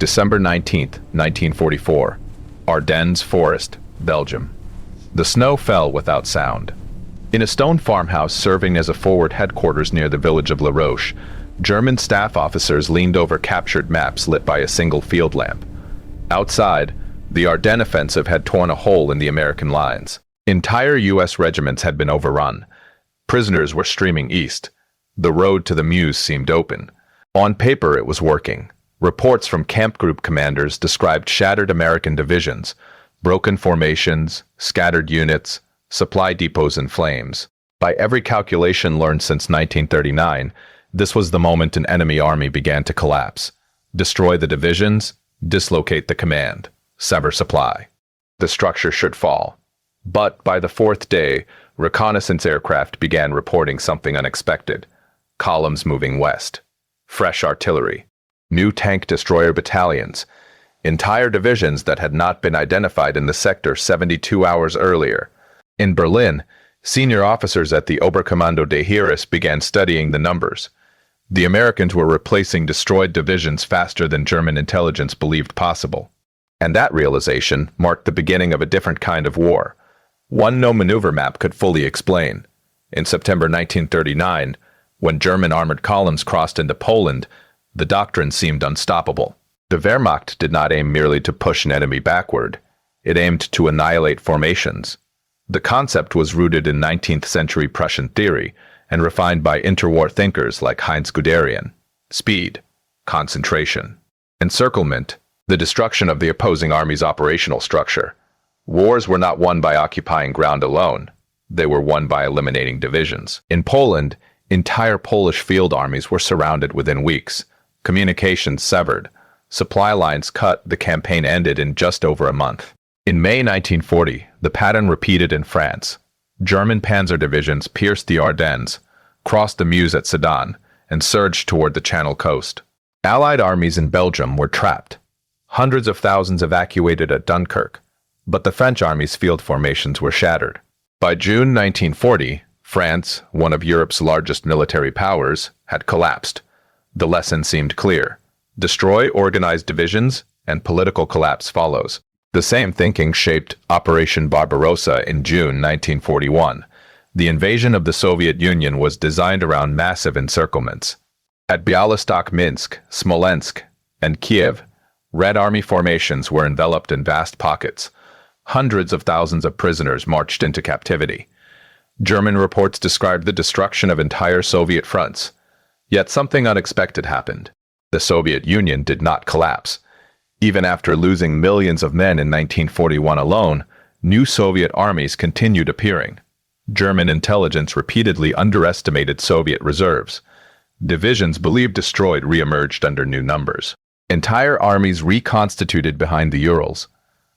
December 19th, 1944. Ardennes Forest, Belgium. The snow fell without sound. In a stone farmhouse serving as a forward headquarters near the village of La Roche, German staff officers leaned over captured maps lit by a single field lamp. Outside, the Ardennes offensive had torn a hole in the American lines. Entire U.S. regiments had been overrun. Prisoners were streaming east. The road to the Meuse seemed open. On paper, it was working. Reports from camp group commanders described shattered American divisions, broken formations, scattered units, supply depots in flames. By every calculation learned since 1939, this was the moment an enemy army began to collapse. Destroy the divisions, dislocate the command, sever supply. The structure should fall. But by the fourth day, reconnaissance aircraft began reporting something unexpected. Columns moving west. Fresh artillery. New tank destroyer battalions. Entire divisions that had not been identified in the sector 72 hours earlier. In Berlin, senior officers at the Oberkommando des Heeres began studying the numbers. The Americans were replacing destroyed divisions faster than German intelligence believed possible. And that realization marked the beginning of a different kind of war. One no maneuver map could fully explain. In September 1939, when German armored columns crossed into Poland, the doctrine seemed unstoppable. The Wehrmacht did not aim merely to push an enemy backward. It aimed to annihilate formations. The concept was rooted in 19th century Prussian theory and refined by interwar thinkers like Heinz Guderian. Speed, concentration, encirclement, the destruction of the opposing army's operational structure. Wars were not won by occupying ground alone. They were won by eliminating divisions. In Poland, entire Polish field armies were surrounded within weeks. Communications severed. Supply lines cut. The campaign ended in just over a month. In May 1940, the pattern repeated in France. German panzer divisions pierced the Ardennes, crossed the Meuse at Sedan, and surged toward the Channel coast. Allied armies in Belgium were trapped. Hundreds of thousands evacuated at Dunkirk, but the French army's field formations were shattered. By June 1940, France, one of Europe's largest military powers, had collapsed. The lesson seemed clear. Destroy organized divisions, and political collapse follows. The same thinking shaped Operation Barbarossa in June 1941. The invasion of the Soviet Union was designed around massive encirclements. At Bialystok, Minsk, Smolensk, and Kiev, Red Army formations were enveloped in vast pockets. Hundreds of thousands of prisoners marched into captivity. German reports described the destruction of entire Soviet fronts. Yet something unexpected happened. The Soviet Union did not collapse. Even after losing millions of men in 1941 alone, new Soviet armies continued appearing. German intelligence repeatedly underestimated Soviet reserves. Divisions believed destroyed re-emerged under new numbers. Entire armies reconstituted behind the Urals.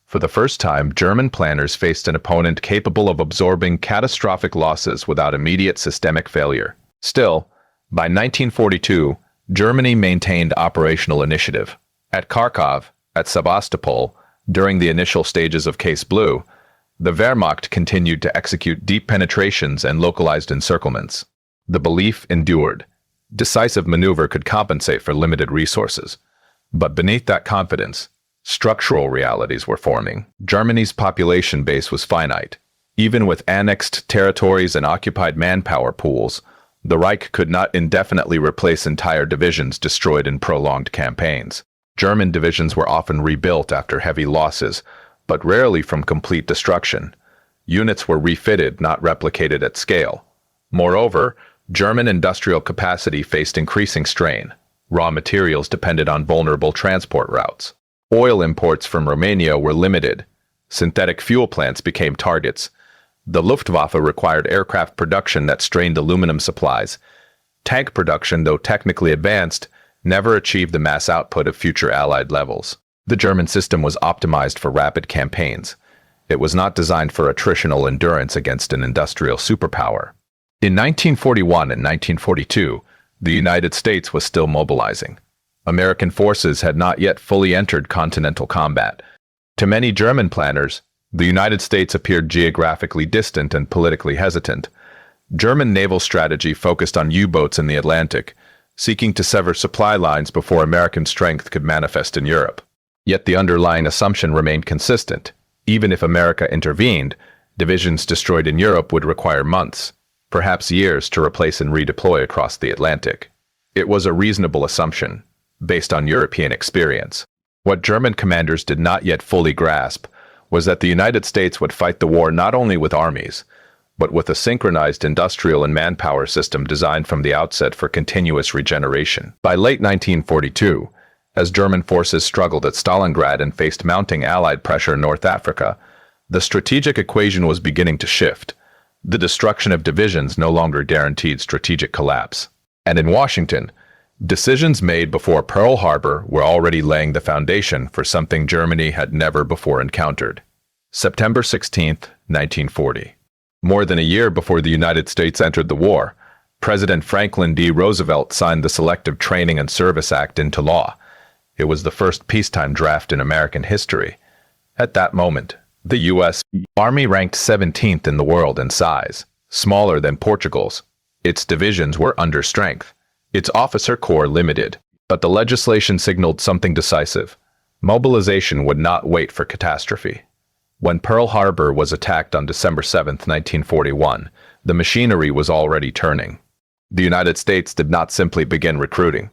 For the first time, German planners faced an opponent capable of absorbing catastrophic losses without immediate systemic failure. Still, by 1942, Germany maintained operational initiative. At Kharkov, at Sevastopol, during the initial stages of Case Blue, the Wehrmacht continued to execute deep penetrations and localized encirclements. The belief endured. Decisive maneuver could compensate for limited resources. But beneath that confidence, structural realities were forming. Germany's population base was finite. Even with annexed territories and occupied manpower pools, the Reich could not indefinitely replace entire divisions destroyed in prolonged campaigns. German divisions were often rebuilt after heavy losses, but rarely from complete destruction. Units were refitted, not replicated at scale. Moreover, German industrial capacity faced increasing strain. Raw materials depended on vulnerable transport routes. Oil imports from Romania were limited. Synthetic fuel plants became targets. The Luftwaffe required aircraft production that strained aluminum supplies. Tank production, though technically advanced, never achieved the mass output of future Allied levels. The German system was optimized for rapid campaigns. It was not designed for attritional endurance against an industrial superpower. In 1941 and 1942, the United States was still mobilizing. American forces had not yet fully entered continental combat. To many German planners, the United States appeared geographically distant and politically hesitant. German naval strategy focused on U-boats in the Atlantic, seeking to sever supply lines before American strength could manifest in Europe. Yet the underlying assumption remained consistent. Even if America intervened, divisions destroyed in Europe would require months, perhaps years, to replace and redeploy across the Atlantic. It was a reasonable assumption, based on European experience. What German commanders did not yet fully grasp was that the United States would fight the war not only with armies, but with a synchronized industrial and manpower system designed from the outset for continuous regeneration. By late 1942, as German forces struggled at Stalingrad and faced mounting Allied pressure in North Africa, the strategic equation was beginning to shift. The destruction of divisions no longer guaranteed strategic collapse. And in Washington, decisions made before Pearl Harbor were already laying the foundation for something Germany had never before encountered. September 16, 1940. More than a year before the United States entered the war, President Franklin D. Roosevelt signed the Selective Training and Service Act into law. It was the first peacetime draft in American history. At that moment, the U.S. Army ranked 17th in the world in size, smaller than Portugal's. Its divisions were under strength, its officer corps limited. But the legislation signaled something decisive. Mobilization would not wait for catastrophe. When Pearl Harbor was attacked on December 7, 1941, the machinery was already turning. The United States did not simply begin recruiting.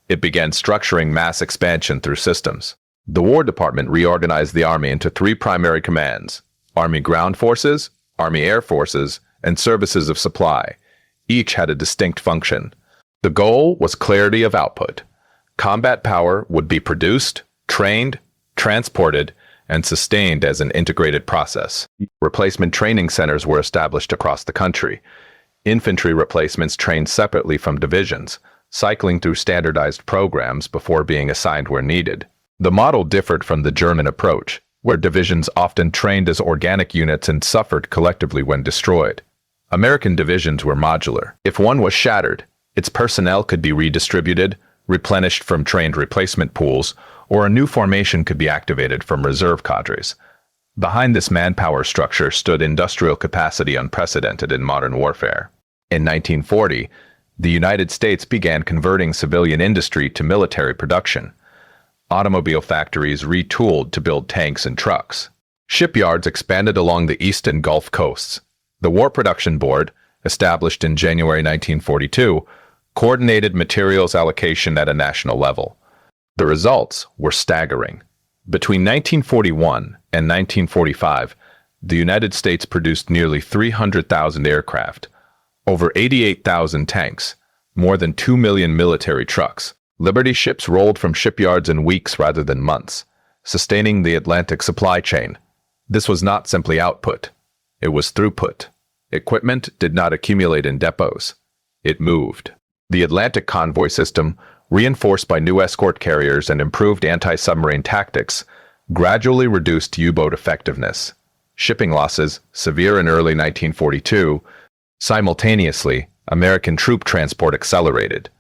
It began structuring mass expansion through systems. The War Department reorganized the Army into three primary commands: Army Ground Forces, Army Air Forces, and Services of Supply. Each had a distinct function. The goal was clarity of output. Combat power would be produced, trained, transported, and sustained as an integrated process. Replacement training centers were established across the country. Infantry replacements trained separately from divisions, cycling through standardized programs before being assigned where needed. The model differed from the German approach, where divisions often trained as organic units and suffered collectively when destroyed. American divisions were modular. If one was shattered, its personnel could be redistributed, replenished from trained replacement pools, or a new formation could be activated from reserve cadres. Behind this manpower structure stood industrial capacity unprecedented in modern warfare. In 1940, the United States began converting civilian industry to military production. Automobile factories retooled to build tanks and trucks. Shipyards expanded along the East and Gulf coasts. The War Production Board, established in January 1942, coordinated materials allocation at a national level. The results were staggering. Between 1941 and 1945, the United States produced nearly 300,000 aircraft, over 88,000 tanks, more than 2 million military trucks. Liberty ships rolled from shipyards in weeks rather than months, sustaining the Atlantic supply chain. This was not simply output. It was throughput. Equipment did not accumulate in depots. It moved. The Atlantic convoy system, reinforced by new escort carriers and improved anti-submarine tactics, gradually reduced U-boat effectiveness. Shipping losses, severe in early 1942. Simultaneously, American troop transport accelerated.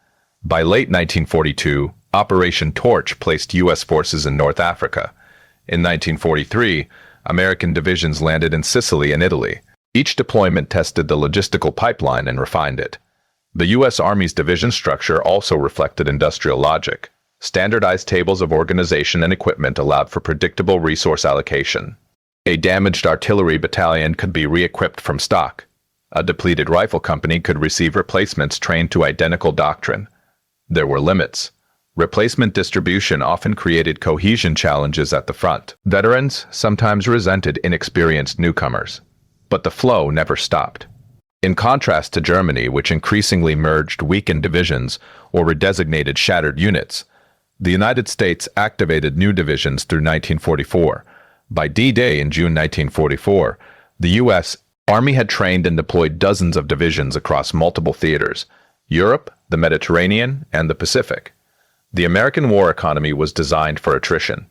By late 1942, Operation Torch placed U.S. forces in North Africa. In 1943, American divisions landed in Sicily and Italy. Each deployment tested the logistical pipeline and refined it. The U.S. Army's division structure also reflected industrial logic. Standardized tables of organization and equipment allowed for predictable resource allocation. A damaged artillery battalion could be re-equipped from stock. A depleted rifle company could receive replacements trained to identical doctrine. There were limits. Replacement distribution often created cohesion challenges at the front. Veterans sometimes resented inexperienced newcomers, but the flow never stopped. In contrast to Germany, which increasingly merged weakened divisions or redesignated shattered units, the United States activated new divisions through 1944. By D-Day in June 1944, the U.S. Army had trained and deployed dozens of divisions across multiple theaters: Europe, the Mediterranean, and the Pacific. The American war economy was designed for attrition.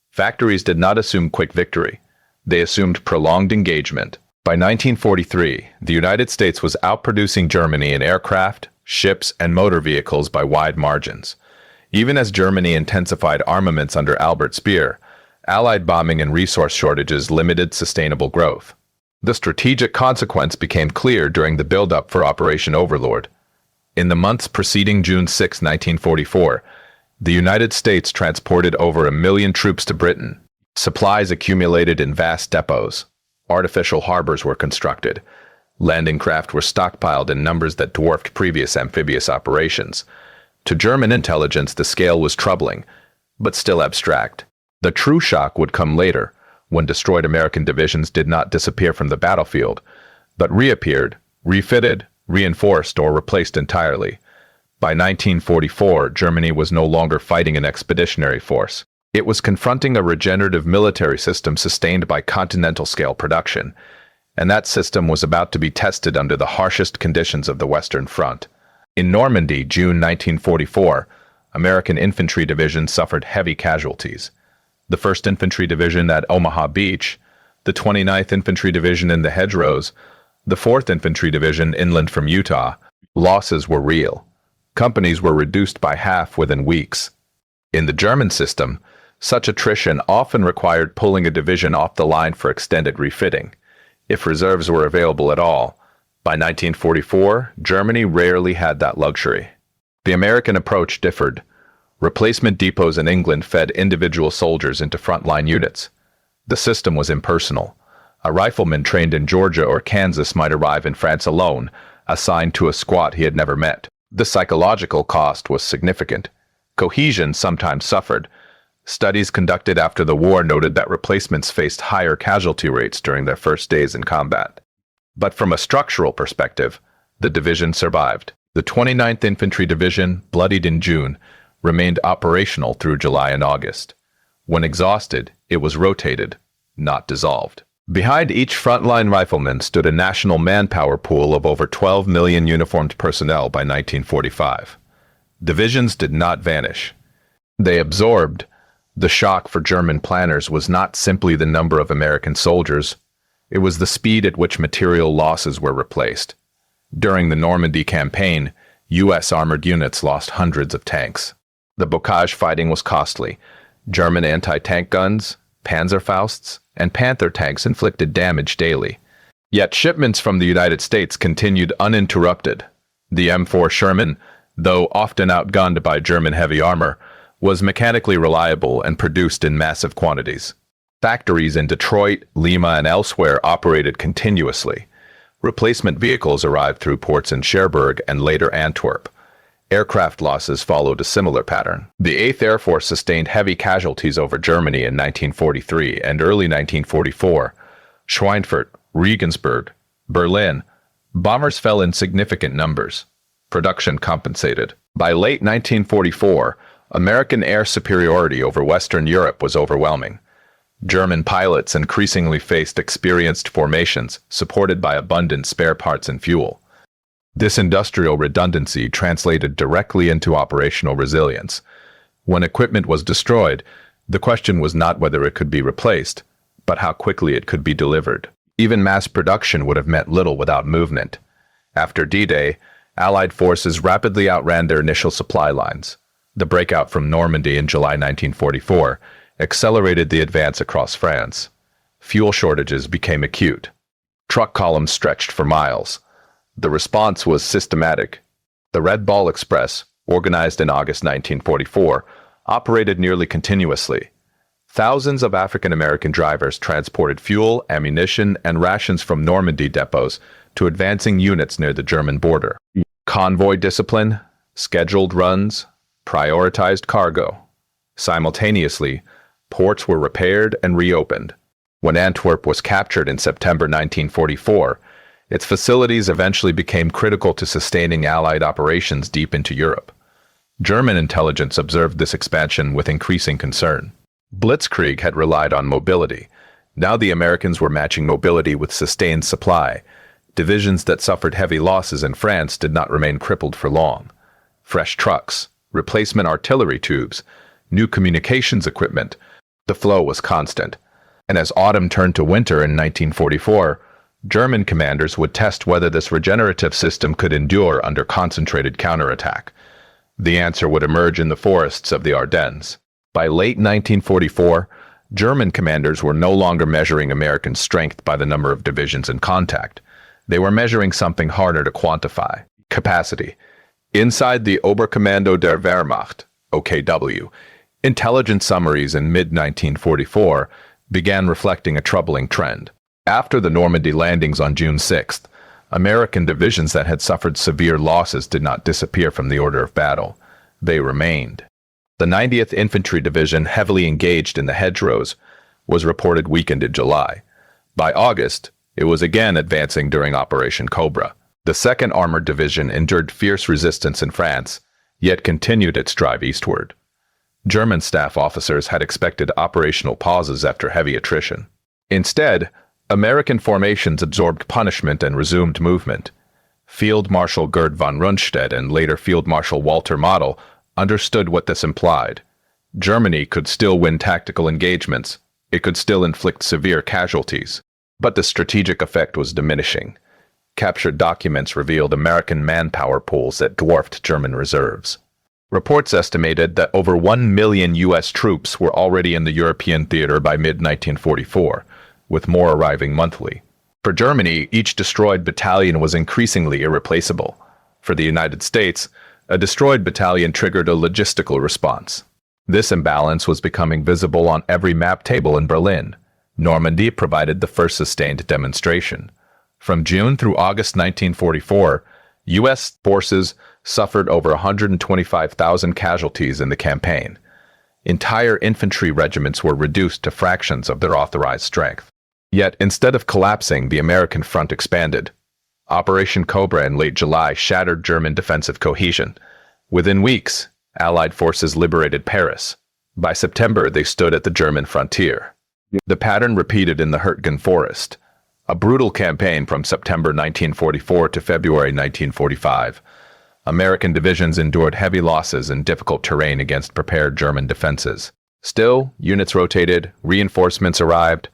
Factories did not assume quick victory. They assumed prolonged engagement. By 1943, the United States was outproducing Germany in aircraft, ships, and motor vehicles by wide margins. Even as Germany intensified armaments under Albert Speer, Allied bombing and resource shortages limited sustainable growth. The strategic consequence became clear during the build-up for Operation Overlord. In the months preceding June 6, 1944, the United States transported over 1 million troops to Britain. Supplies accumulated in vast depots. Artificial harbors were constructed. Landing craft were stockpiled in numbers that dwarfed previous amphibious operations. To German intelligence, the scale was troubling, but still abstract. The true shock would come later, when destroyed American divisions did not disappear from the battlefield, but reappeared, refitted, reinforced, or replaced entirely. By 1944, Germany was no longer fighting an expeditionary force. It was confronting a regenerative military system sustained by continental-scale production, and that system was about to be tested under the harshest conditions of the Western Front. In Normandy, June 1944, American infantry divisions suffered heavy casualties. The 1st Infantry Division at Omaha Beach, the 29th Infantry Division in the Hedgerows, the 4th Infantry Division inland from Utah. Losses were real. Companies were reduced by half within weeks. In the German system, such attrition often required pulling a division off the line for extended refitting, if reserves were available at all. By 1944, Germany rarely had that luxury. The American approach differed. Replacement depots in England fed individual soldiers into frontline units. The system was impersonal. A rifleman trained in Georgia or Kansas might arrive in France alone, assigned to a squad he had never met. The psychological cost was significant. Cohesion sometimes suffered. Studies conducted after the war noted that replacements faced higher casualty rates during their first days in combat. But from a structural perspective, the division survived. The 29th Infantry Division, bloodied in June, remained operational through July and August. When exhausted, it was rotated, not dissolved. Behind each frontline rifleman stood a national manpower pool of over 12 million uniformed personnel by 1945. Divisions did not vanish. They absorbed. The shock for German planners was not simply the number of American soldiers, it was the speed at which material losses were replaced. During the Normandy campaign, U.S. armored units lost hundreds of tanks. The bocage fighting was costly. German anti-tank guns, Panzerfausts, and Panther tanks inflicted damage daily. Yet shipments from the United States continued uninterrupted. The M4 Sherman, though often outgunned by German heavy armor, was mechanically reliable and produced in massive quantities. Factories in Detroit, Lima, and elsewhere operated continuously. Replacement vehicles arrived through ports in Cherbourg and later Antwerp. Aircraft losses followed a similar pattern. The 8th Air Force sustained heavy casualties over Germany in 1943 and early 1944. Schweinfurt, Regensburg, Berlin. Bombers fell in significant numbers. Production compensated. By late 1944, American air superiority over Western Europe was overwhelming. German pilots increasingly faced experienced formations, supported by abundant spare parts and fuel. This industrial redundancy translated directly into operational resilience. When equipment was destroyed, the question was not whether it could be replaced, but how quickly it could be delivered. Even mass production would have meant little without movement. After D-Day, Allied forces rapidly outran their initial supply lines. The breakout from Normandy in July 1944 accelerated the advance across France. Fuel shortages became acute. Truck columns stretched for miles. The response was systematic. The Red Ball Express, organized in August 1944, operated nearly continuously. Thousands of African-American drivers transported fuel, ammunition, and rations from Normandy depots to advancing units near the German border. Convoy discipline, scheduled runs, prioritized cargo. Simultaneously, ports were repaired and reopened. When Antwerp was captured in September 1944, its facilities eventually became critical to sustaining Allied operations deep into Europe. German intelligence observed this expansion with increasing concern. Blitzkrieg had relied on mobility. Now the Americans were matching mobility with sustained supply. Divisions that suffered heavy losses in France did not remain crippled for long. Fresh trucks, replacement artillery tubes, new communications equipment. The flow was constant. And as autumn turned to winter in 1944, German commanders would test whether this regenerative system could endure under concentrated counterattack. The answer would emerge in the forests of the Ardennes. By late 1944, German commanders were no longer measuring American strength by the number of divisions in contact. They were measuring something harder to quantify: capacity. Inside the Oberkommando der Wehrmacht, OKW, intelligence summaries in mid-1944 began reflecting a troubling trend. After the Normandy landings on June 6th, American divisions that had suffered severe losses did not disappear from the order of battle. They remained. The 90th Infantry Division, heavily engaged in the hedgerows, was reported weakened in July. By August, it was again advancing during Operation Cobra. The 2nd Armored Division endured fierce resistance in France, yet continued its drive eastward. German staff officers had expected operational pauses after heavy attrition. Instead, American formations absorbed punishment and resumed movement. Field Marshal Gerd von Rundstedt and later Field Marshal Walter Model understood what this implied. Germany could still win tactical engagements. It could still inflict severe casualties. But the strategic effect was diminishing. Captured documents revealed American manpower pools that dwarfed German reserves. Reports estimated that over 1 million U.S. troops were already in the European theater by mid-1944, with more arriving monthly. For Germany, each destroyed battalion was increasingly irreplaceable. For the United States, a destroyed battalion triggered a logistical response. This imbalance was becoming visible on every map table in Berlin. Normandy provided the first sustained demonstration. From June through August 1944, U.S. forces suffered over 125,000 casualties in the campaign. Entire infantry regiments were reduced to fractions of their authorized strength. Yet, instead of collapsing, the American front expanded. Operation Cobra in late July shattered German defensive cohesion. Within weeks, Allied forces liberated Paris. By September, they stood at the German frontier. The pattern repeated in the Hurtgen Forest, a brutal campaign from September 1944 to February 1945. American divisions endured heavy losses in difficult terrain against prepared German defenses. Still, units rotated, reinforcements arrived,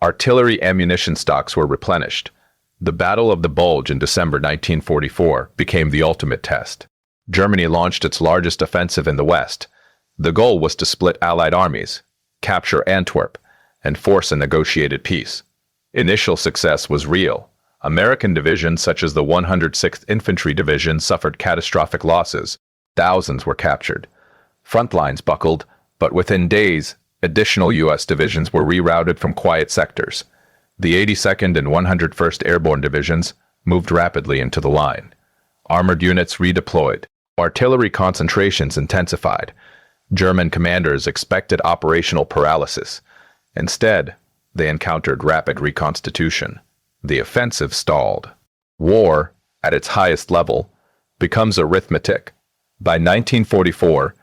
artillery ammunition stocks were replenished. The Battle of the Bulge in December 1944 became the ultimate test. Germany launched its largest offensive in the West. The goal was to split Allied armies, capture Antwerp, and force a negotiated peace. Initial success was real. American divisions such as the 106th Infantry Division suffered catastrophic losses. Thousands were captured. Frontlines buckled, but within days, additional U.S. divisions were rerouted from quiet sectors. The 82nd and 101st Airborne Divisions moved rapidly into the line. Armored units redeployed. Artillery concentrations intensified. German commanders expected operational paralysis. Instead, they encountered rapid reconstitution. The offensive stalled. War, at its highest level, becomes arithmetic. By 1944,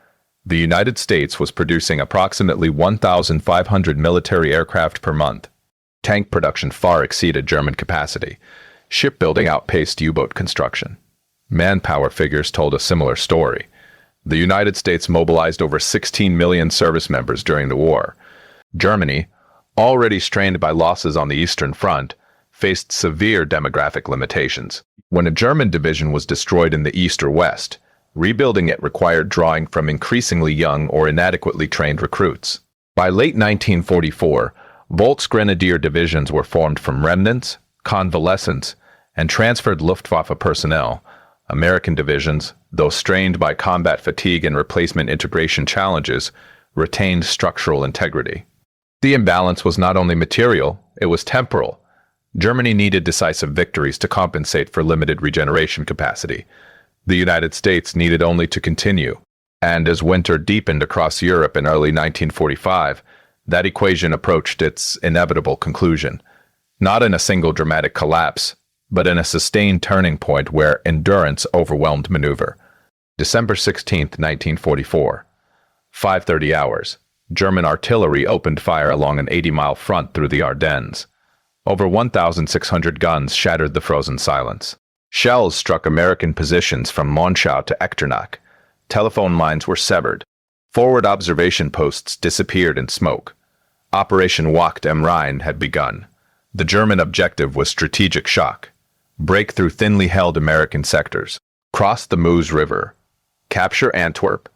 the United States was producing approximately 1,500 military aircraft per month. Tank production far exceeded German capacity. Shipbuilding outpaced U-boat construction. Manpower figures told a similar story. The United States mobilized over 16 million service members during the war. Germany, already strained by losses on the Eastern Front, faced severe demographic limitations. When a German division was destroyed in the East or West, rebuilding it required drawing from increasingly young or inadequately trained recruits. By late 1944, Volksgrenadier divisions were formed from remnants, convalescents, and transferred Luftwaffe personnel. American divisions, though strained by combat fatigue and replacement integration challenges, retained structural integrity. The imbalance was not only material, it was temporal. Germany needed decisive victories to compensate for limited regeneration capacity. The United States needed only to continue. And as winter deepened across Europe in early 1945, that equation approached its inevitable conclusion. Not in a single dramatic collapse, but in a sustained turning point where endurance overwhelmed maneuver. December 16, 1944. 5:30 hours. German artillery opened fire along an 80-mile front through the Ardennes. Over 1,600 guns shattered the frozen silence. Shells struck American positions from Monschau to Echternach. Telephone lines were severed. Forward observation posts disappeared in smoke. Operation Wacht am Rhein had begun. The German objective was strategic shock. Break through thinly held American sectors. Cross the Meuse River. Capture Antwerp.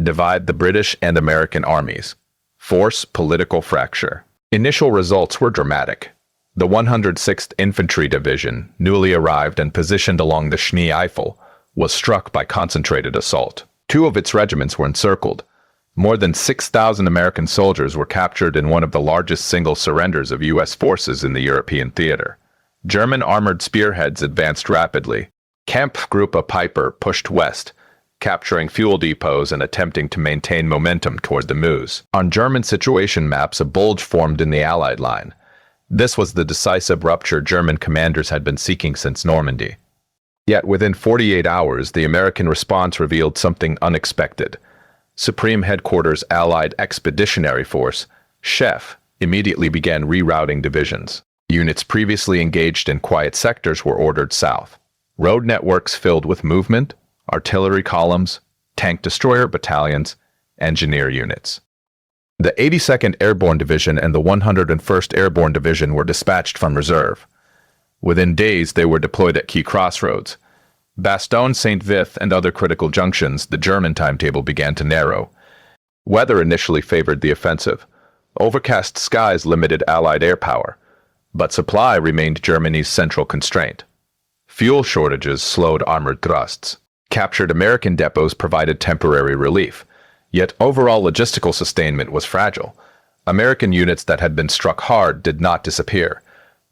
Divide the British and American armies. Force political fracture. Initial results were dramatic. The 106th Infantry Division, newly arrived and positioned along the Schnee Eifel, was struck by concentrated assault. Two of its regiments were encircled. More than 6,000 American soldiers were captured in one of the largest single surrenders of U.S. forces in the European theater. German armored spearheads advanced rapidly. Kampfgruppe Piper pushed west, capturing fuel depots and attempting to maintain momentum toward the Meuse. On German situation maps, a bulge formed in the Allied line. This was the decisive rupture German commanders had been seeking since Normandy. Yet within 48 hours, the American response revealed something unexpected. Supreme Headquarters Allied Expeditionary Force, SHEF, immediately began rerouting divisions. Units previously engaged in quiet sectors were ordered south. Road networks filled with movement, artillery columns, tank destroyer battalions, engineer units. The 82nd Airborne Division and the 101st Airborne Division were dispatched from reserve. Within days, they were deployed at key crossroads. Bastogne, Saint-Vith, and other critical junctions, the German timetable began to narrow. Weather initially favored the offensive. Overcast skies limited Allied air power, but supply remained Germany's central constraint. Fuel shortages slowed armored thrusts. Captured American depots provided temporary relief, yet overall logistical sustainment was fragile. American units that had been struck hard did not disappear.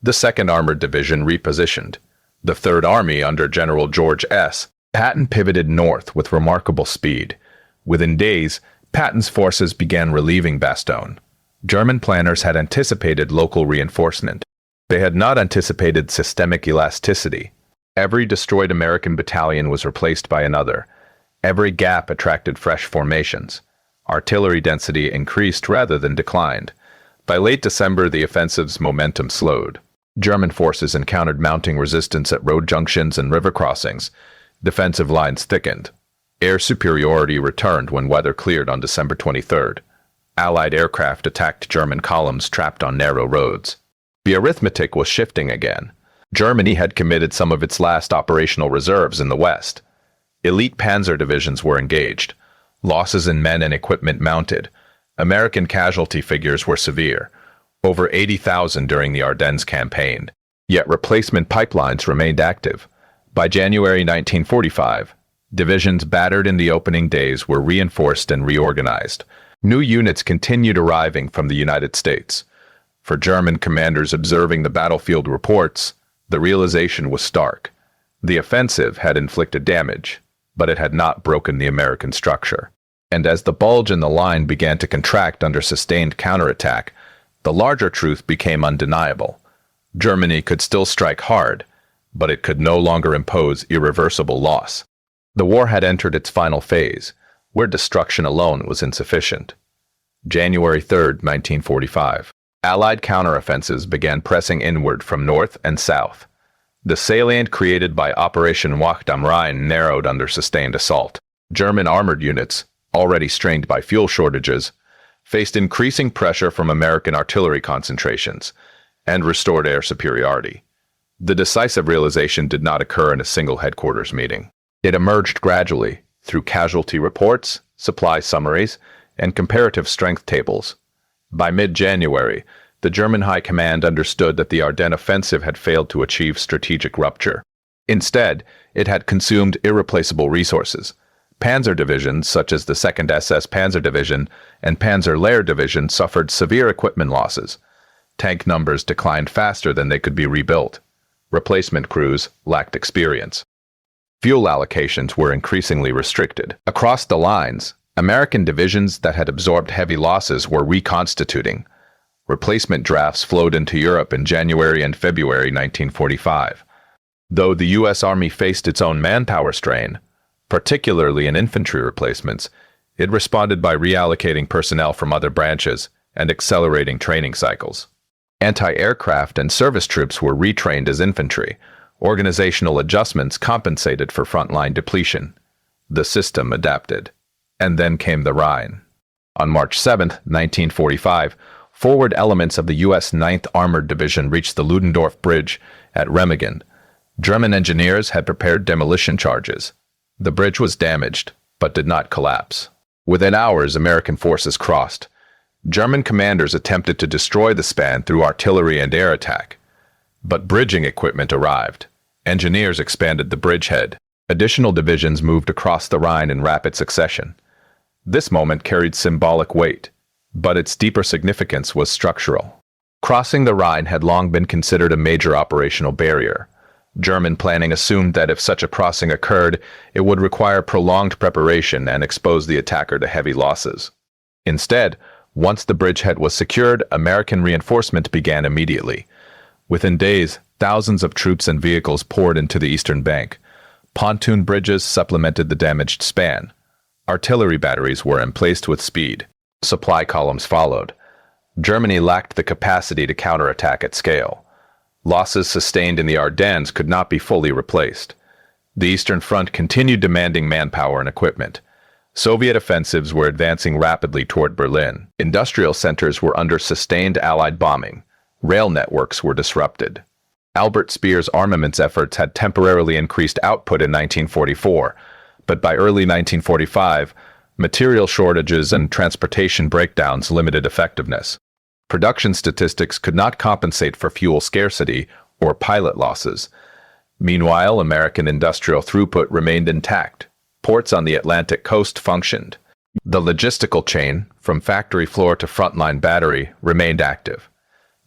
The 2nd Armored Division repositioned. The 3rd Army under General George S. Patton pivoted north with remarkable speed. Within days, Patton's forces began relieving Bastogne. German planners had anticipated local reinforcement. They had not anticipated systemic elasticity. Every destroyed American battalion was replaced by another. Every gap attracted fresh formations. Artillery density increased rather than declined. By late December, the offensive's momentum slowed. German forces encountered mounting resistance at road junctions and river crossings. Defensive lines thickened. Air superiority returned when weather cleared on December 23rd. Allied aircraft attacked German columns trapped on narrow roads. The arithmetic was shifting again. Germany had committed some of its last operational reserves in the west. Elite panzer divisions were engaged. Losses in men and equipment mounted. American casualty figures were severe. Over 80,000 during the Ardennes campaign. Yet replacement pipelines remained active. By January 1945, divisions battered in the opening days were reinforced and reorganized. New units continued arriving from the United States. For German commanders observing the battlefield reports, the realization was stark. The offensive had inflicted damage, but it had not broken the American structure. And as the bulge in the line began to contract under sustained counterattack, the larger truth became undeniable. Germany could still strike hard, but it could no longer impose irreversible loss. The war had entered its final phase, where destruction alone was insufficient. January 3, 1945. Allied counteroffensives began pressing inward from north and south. The salient created by Operation Wacht am Rhein narrowed under sustained assault. German armored units, already strained by fuel shortages, faced increasing pressure from American artillery concentrations and restored air superiority. The decisive realization did not occur in a single headquarters meeting. It emerged gradually through casualty reports, supply summaries, and comparative strength tables. By mid-January, the German High Command understood that the Ardennes offensive had failed to achieve strategic rupture. Instead, it had consumed irreplaceable resources. Panzer divisions, such as the 2nd SS Panzer Division and Panzer Lehr Division, suffered severe equipment losses. Tank numbers declined faster than they could be rebuilt. Replacement crews lacked experience. Fuel allocations were increasingly restricted. Across the lines, American divisions that had absorbed heavy losses were reconstituting. Replacement drafts flowed into Europe in January and February 1945. Though the U.S. Army faced its own manpower strain, particularly in infantry replacements, it responded by reallocating personnel from other branches and accelerating training cycles. Anti-aircraft and service troops were retrained as infantry. Organizational adjustments compensated for frontline depletion. The system adapted. And then came the Rhine. On March 7, 1945, forward elements of the U.S. 9th Armored Division reached the Ludendorff Bridge at Remagen. German engineers had prepared demolition charges. The bridge was damaged, but did not collapse. Within hours, American forces crossed. German commanders attempted to destroy the span through artillery and air attack. But bridging equipment arrived. Engineers expanded the bridgehead. Additional divisions moved across the Rhine in rapid succession. This moment carried symbolic weight, but its deeper significance was structural. Crossing the Rhine had long been considered a major operational barrier. German planning assumed that if such a crossing occurred, it would require prolonged preparation and expose the attacker to heavy losses. Instead, once the bridgehead was secured, American reinforcement began immediately. Within days, thousands of troops and vehicles poured into the eastern bank. Pontoon bridges supplemented the damaged span. Artillery batteries were emplaced with speed. Supply columns followed. Germany lacked the capacity to counterattack at scale. Losses sustained in the Ardennes could not be fully replaced. The Eastern Front continued demanding manpower and equipment. Soviet offensives were advancing rapidly toward Berlin. Industrial centers were under sustained Allied bombing. Rail networks were disrupted. Albert Speer's armaments efforts had temporarily increased output in 1944, but by early 1945, material shortages and transportation breakdowns limited effectiveness. Production statistics could not compensate for fuel scarcity or pilot losses. Meanwhile, American industrial throughput remained intact. Ports on the Atlantic coast functioned. The logistical chain, from factory floor to frontline battery, remained active.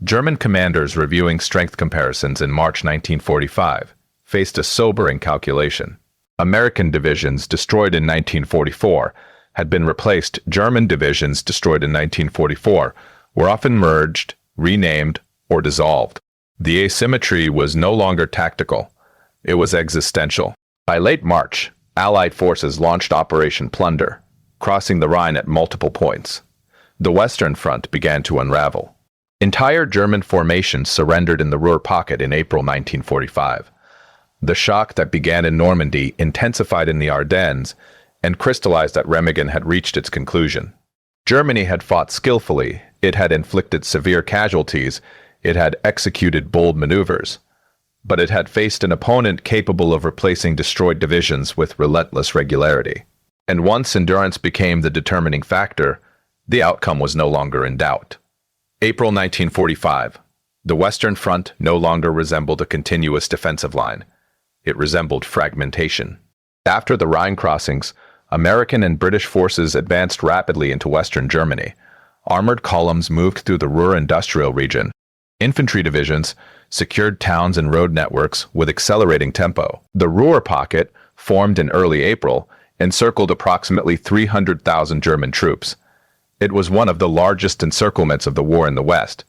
German commanders reviewing strength comparisons in March 1945 faced a sobering calculation. American divisions destroyed in 1944 had been replaced. German divisions destroyed in 1944 were often merged, renamed, or dissolved. The asymmetry was no longer tactical. It was existential. By late March, Allied forces launched Operation Plunder, crossing the Rhine at multiple points. The Western Front began to unravel. Entire German formations surrendered in the Ruhr pocket in April 1945. The shock that began in Normandy intensified in the Ardennes and crystallized that Remagen had reached its conclusion. Germany had fought skillfully, it had inflicted severe casualties, it had executed bold maneuvers, but it had faced an opponent capable of replacing destroyed divisions with relentless regularity. And once endurance became the determining factor, the outcome was no longer in doubt. April 1945. The Western Front no longer resembled a continuous defensive line. It resembled fragmentation. After the Rhine crossings, American and British forces advanced rapidly into western Germany. Armored columns moved through the Ruhr industrial region. Infantry divisions secured towns and road networks with accelerating tempo. The Ruhr pocket, formed in early April, encircled approximately 300,000 German troops. It was one of the largest encirclements of the war in the West,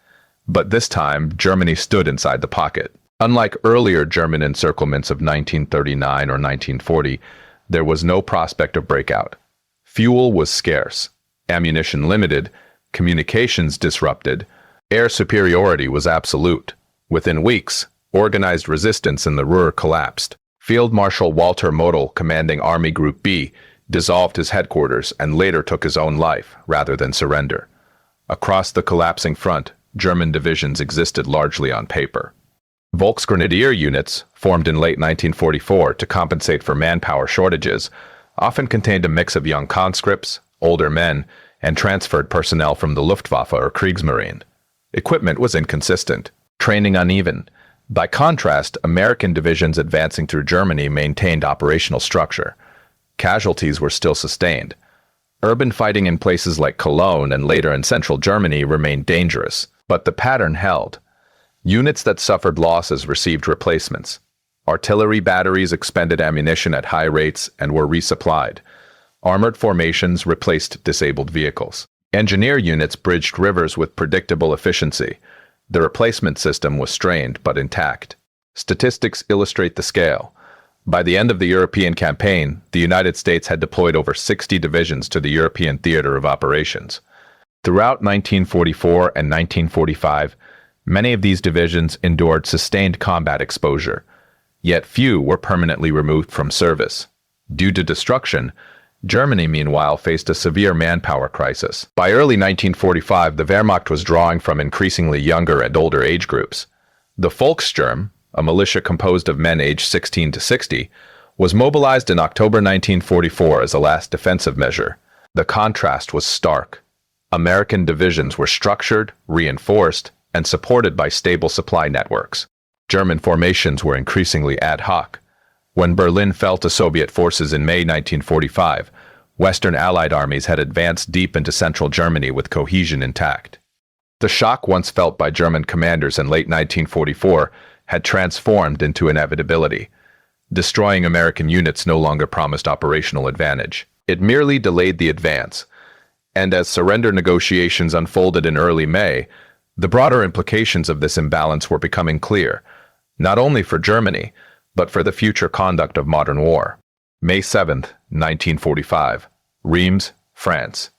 but this time Germany stood inside the pocket. Unlike earlier German encirclements of 1939 or 1940, there was no prospect of breakout. Fuel was scarce, ammunition limited, communications disrupted, air superiority was absolute. Within weeks, organized resistance in the Ruhr collapsed. Field Marshal Walter Model, commanding Army Group B, dissolved his headquarters and later took his own life rather than surrender. Across the collapsing front, German divisions existed largely on paper. Volksgrenadier units, formed in late 1944 to compensate for manpower shortages, often contained a mix of young conscripts, older men, and transferred personnel from the Luftwaffe or Kriegsmarine. Equipment was inconsistent, training uneven. By contrast, American divisions advancing through Germany maintained operational structure. Casualties were still sustained. Urban fighting in places like Cologne and later in central Germany remained dangerous, but the pattern held. Units that suffered losses received replacements. Artillery batteries expended ammunition at high rates and were resupplied. Armored formations replaced disabled vehicles. Engineer units bridged rivers with predictable efficiency. The replacement system was strained but intact. Statistics illustrate the scale. By the end of the European campaign, the United States had deployed over 60 divisions to the European theater of operations. Throughout 1944 and 1945, many of these divisions endured sustained combat exposure, yet few were permanently removed from service. Due to destruction, Germany, meanwhile, faced a severe manpower crisis. By early 1945, the Wehrmacht was drawing from increasingly younger and older age groups. The Volkssturm, a militia composed of men aged 16 to 60, was mobilized in October 1944 as a last defensive measure. The contrast was stark. American divisions were structured, reinforced, and supported by stable supply networks. German formations were increasingly ad hoc. When Berlin fell to Soviet forces in May 1945, Western Allied armies had advanced deep into central Germany with cohesion intact. The shock once felt by German commanders in late 1944 had transformed into inevitability. Destroying American units no longer promised operational advantage. It merely delayed the advance. And as surrender negotiations unfolded in early May, the broader implications of this imbalance were becoming clear, not only for Germany, but for the future conduct of modern war. May 7, 1945. Reims, France.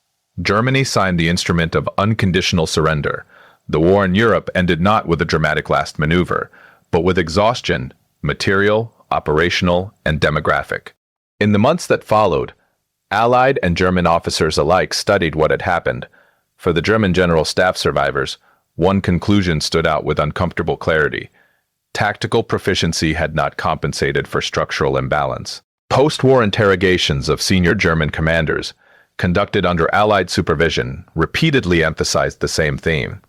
Germany signed the instrument of unconditional surrender. The war in Europe ended not with a dramatic last maneuver, but with exhaustion, material, operational, and demographic. In the months that followed, Allied and German officers alike studied what had happened. For the German General Staff survivors, one conclusion stood out with uncomfortable clarity. Tactical proficiency had not compensated for structural imbalance. Post-war interrogations of senior German commanders, conducted under Allied supervision, repeatedly emphasized the same theme.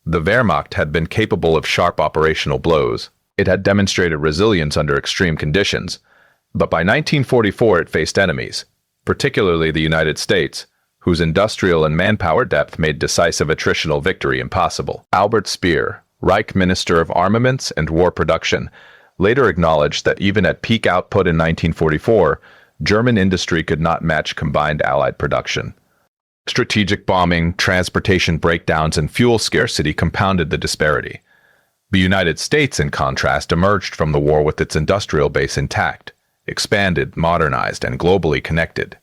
The Wehrmacht had been capable of sharp operational blows. It had demonstrated resilience under extreme conditions. But by 1944 it faced enemies, particularly the United States, whose industrial and manpower depth made decisive attritional victory impossible. Albert Speer, Reich Minister of Armaments and War Production, later acknowledged that even at peak output in 1944, German industry could not match combined Allied production. Strategic bombing, transportation breakdowns, and fuel scarcity compounded the disparity. The United States, in contrast, emerged from the war with its industrial base intact, expanded, modernized, and globally connected.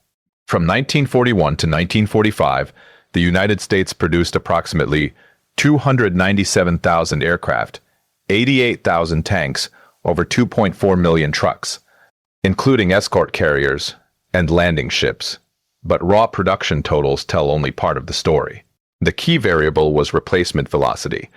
From 1941 to 1945, the United States produced approximately 297,000 aircraft, 88,000 tanks, over 2.4 million trucks, including escort carriers and landing ships. But raw production totals tell only part of the story. The key variable was replacement velocity.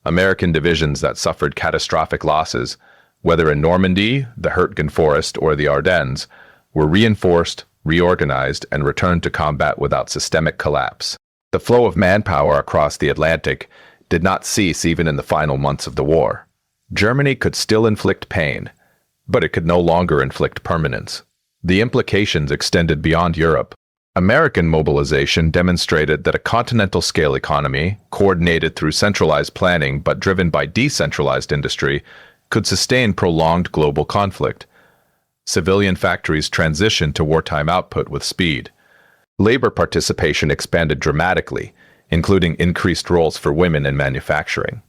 American divisions that suffered catastrophic losses, whether in Normandy, the Hurtgen Forest, or the Ardennes, were reinforced, reorganized, and returned to combat without systemic collapse. The flow of manpower across the Atlantic did not cease even in the final months of the war. Germany could still inflict pain, but it could no longer inflict permanence. The implications extended beyond Europe. American mobilization demonstrated that a continental-scale economy, coordinated through centralized planning but driven by decentralized industry, could sustain prolonged global conflict. Civilian factories transitioned to wartime output with speed. Labor participation expanded dramatically, including increased roles for women in manufacturing.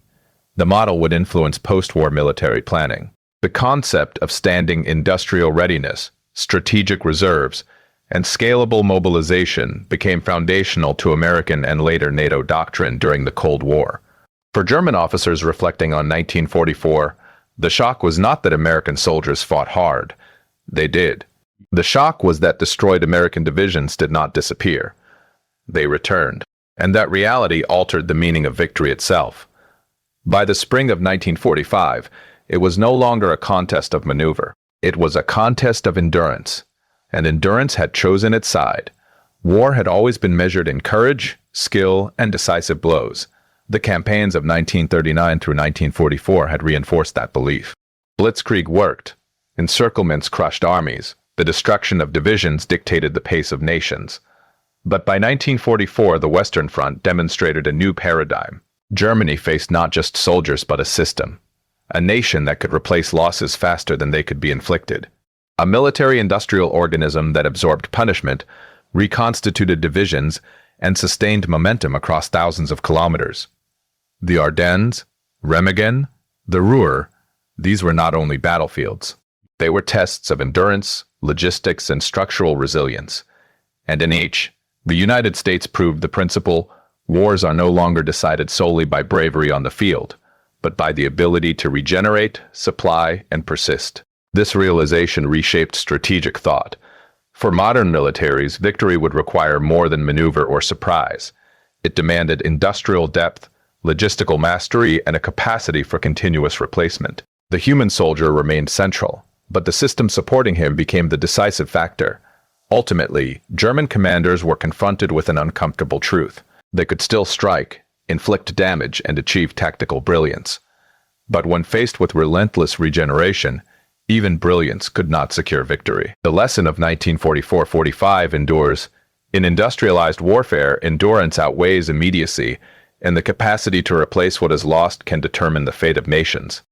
The model would influence post-war military planning. The concept of standing industrial readiness, strategic reserves, and scalable mobilization became foundational to American and later NATO doctrine during the Cold War. For German officers reflecting on 1944, the shock was not that American soldiers fought hard. They did. The shock was that destroyed American divisions did not disappear. They returned. And that reality altered the meaning of victory itself. By the spring of 1945, it was no longer a contest of maneuver. It was a contest of endurance. And endurance had chosen its side. War had always been measured in courage, skill, and decisive blows. The campaigns of 1939 through 1944 had reinforced that belief. Blitzkrieg worked. Encirclements crushed armies. The destruction of divisions dictated the pace of nations. But by 1944, the Western Front demonstrated a new paradigm. Germany faced not just soldiers but a system. A nation that could replace losses faster than they could be inflicted. A military-industrial organism that absorbed punishment, reconstituted divisions, and sustained momentum across thousands of kilometers. The Ardennes, Remagen, the Ruhr, these were not only battlefields. They were tests of endurance, logistics, and structural resilience. And in each, the United States proved the principle: wars are no longer decided solely by bravery on the field, but by the ability to regenerate, supply, and persist. This realization reshaped strategic thought. For modern militaries, victory would require more than maneuver or surprise. It demanded industrial depth, logistical mastery, and a capacity for continuous replacement. The human soldier remained central, but the system supporting him became the decisive factor. Ultimately, German commanders were confronted with an uncomfortable truth. They could still strike, inflict damage, and achieve tactical brilliance. But when faced with relentless regeneration, Even brilliance could not secure victory. The lesson of 1944-45 endures. In industrialized warfare, endurance outweighs immediacy, and the capacity to replace what is lost can determine the fate of nations.